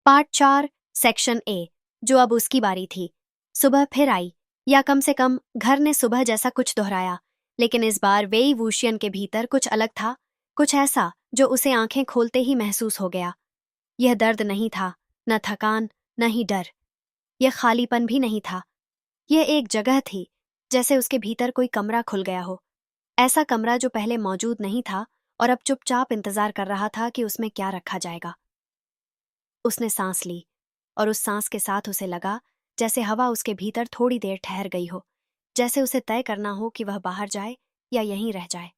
Part 4 section A. जो अब उसकी बारी थी। सुबह फिर आई, या कम से कम घर ने सुबह जैसा कुछ दोहराया, लेकिन इस बार वेई वूशियन के भीतर कुछ अलग था, कुछ ऐसा जो उसे आंखें खोलते ही महसूस हो गया। यह दर्द नहीं था, न थकान, न ही डर। यह खालीपन भी नहीं था। यह एक जगह थी, जैसे उसके भीतर कोई कमरा खुल गया हो। ऐसा कमरा जो पहले मौजूद नहीं था और अब चुपचाप इंतजार कर रहा था कि उसमें क्या रखा जाएगा। उसने सांस ली, और उस सांस के साथ उसे लगा जैसे हवा उसके भीतर थोड़ी देर ठहर गई हो, जैसे उसे तय करना हो कि वह बाहर जाए या यहीं रह जाए।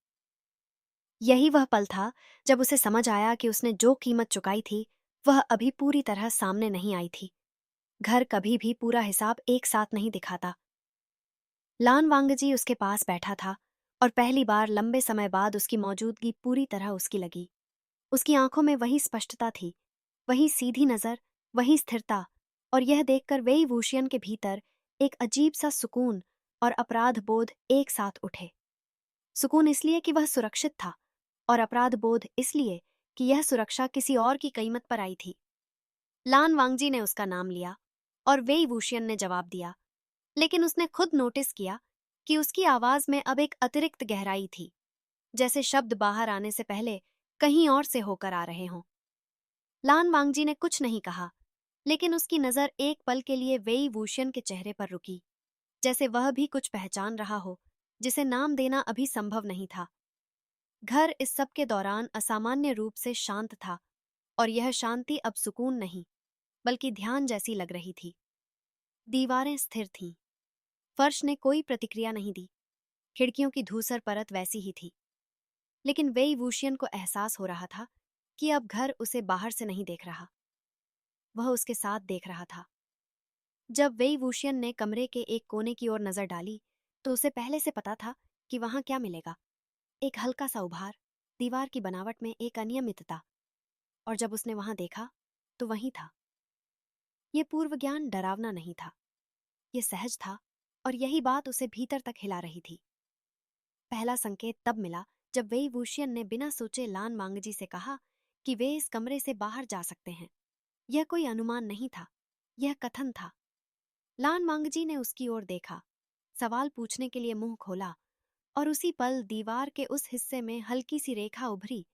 यही वह पल था जब उसे समझ आया कि उसने जो कीमत चुकाई थी वह अभी पूरी तरह सामने नहीं आई थी। घर कभी भी पूरा हिसाब एक साथ नहीं दिखाता। लान वांगजी उसके पास बैठा था, और पहली बार लंबे समय बाद उसकी मौजूदगी पूरी तरह उसकी लगी। उसकी आंखों में वही स्पष्टता थी, वही सीधी नजर, वही स्थिरता, और यह देखकर वेई वूशियन के भीतर एक अजीब सा सुकून और अपराध बोध एक साथ उठे। सुकून इसलिए कि वह सुरक्षित था, और अपराध बोध इसलिए कि यह सुरक्षा किसी और की कीमत पर आई थी। लान वांगजी ने उसका नाम लिया, और वेई वूशियन ने जवाब दिया, लेकिन उसने खुद नोटिस किया कि उसकी आवाज में अब एक अतिरिक्त गहराई थी, जैसे शब्द बाहर आने से पहले कहीं और से होकर आ रहे हों। लान वांगजी ने कुछ नहीं कहा, लेकिन उसकी नजर एक पल के लिए वेई वूशियन के चेहरे पर रुकी, जैसे वह भी कुछ पहचान रहा हो जिसे नाम देना अभी संभव नहीं था। घर इस सब के दौरान असामान्य रूप से शांत था, और यह शांति अब सुकून नहीं, बल्कि ध्यान जैसी लग रही थी। दीवारें स्थिर थीं, फर्श ने कोई प्रतिक्रिया नहीं दी, खिड़कियों की धूसर परत वैसी ही थी। लेकिन वेई वूशियन को एहसास हो रहा था कि अब घर उसे बाहर से नहीं देख रहा, वह उसके साथ देख रहा था। जब वेई वूशियन ने कमरे के एक कोने की ओर नजर डाली, तो उसे पहले से पता था कि वहां क्या मिलेगा। एक हल्का सा उभार, दीवार की बनावट में एक अनियमितता, और जब उसने वहां देखा तो वहीं था। यह पूर्व ज्ञान डरावना नहीं था, यह सहज था, और यही बात उसे भीतर तक हिला रही थी। पहला संकेत तब मिला जब वेई वूशियन ने बिना सोचे लान मांगजी से कहा कि वे इस कमरे से बाहर जा सकते हैं। यह कोई अनुमान नहीं था, यह कथन था। लान मांगजी ने उसकी ओर देखा, सवाल पूछने के लिए मुंह खोला, और उसी पल दीवार के उस हिस्से में हल्की सी रेखा उभरी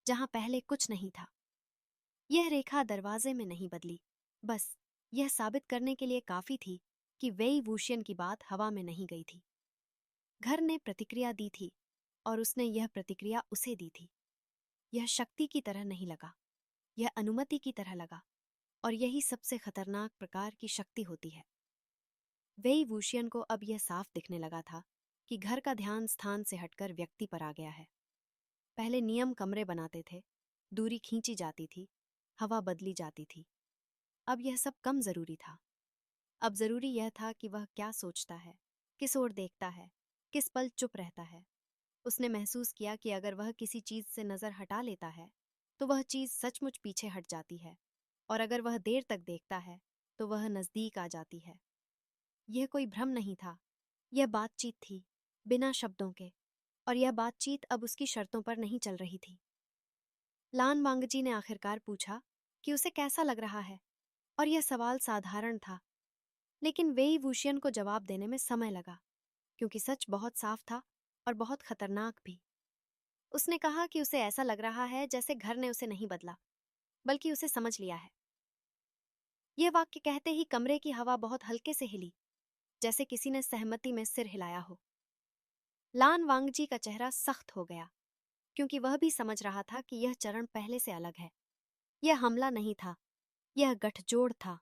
जहां पहले कुछ नहीं था। यह रेखा दरवाजे में नहीं बदली, बस यह साबित करने के लिए काफी थी कि वेई वूशियन की बात हवा में नहीं गई थी। घर ने प्रतिक्रिया दी थी, और उसने यह प्रतिक्रिया उसे दी थी। यह शक्ति की तरह नहीं लगा, यह अनुमति की तरह लगा, और यही सबसे खतरनाक प्रकार की शक्ति होती है। वेई वूशियन को अब यह साफ दिखने लगा था कि घर का ध्यान स्थान से हटकर व्यक्ति पर आ गया है। पहले नियम कमरे बनाते थे, दूरी खींची जाती थी, हवा बदली जाती थी। अब यह सब कम जरूरी था। अब जरूरी यह था कि वह क्या सोचता है, किस ओर देखता है, किस पल चुप रहता है। उसने महसूस किया कि अगर वह किसी चीज से नजर हटा लेता है तो वह चीज सचमुच पीछे हट जाती है, और अगर वह देर तक देखता है तो वह नजदीक आ जाती है। यह कोई भ्रम नहीं था, यह बातचीत थी, बिना शब्दों के, और यह बातचीत अब उसकी शर्तों पर नहीं चल रही थी। लान मांगजी ने आखिरकार पूछा कि उसे कैसा लग रहा है, और यह सवाल साधारण था, लेकिन वेई वूशियन को जवाब देने में समय लगा, क्योंकि सच बहुत साफ था और बहुत खतरनाक भी। उसने कहा कि उसे ऐसा लग रहा है जैसे घर ने उसे नहीं बदला, बल्कि उसे समझ लिया है। यह वाक्य कहते ही कमरे की हवा बहुत हल्के से हिली, जैसे किसी ने सहमति में सिर हिलाया हो। लान वांगजी का चेहरा सख्त हो गया, क्योंकि वह भी समझ रहा था कि यह चरण पहले से अलग है। यह हमला नहीं था, यह गठजोड़ था।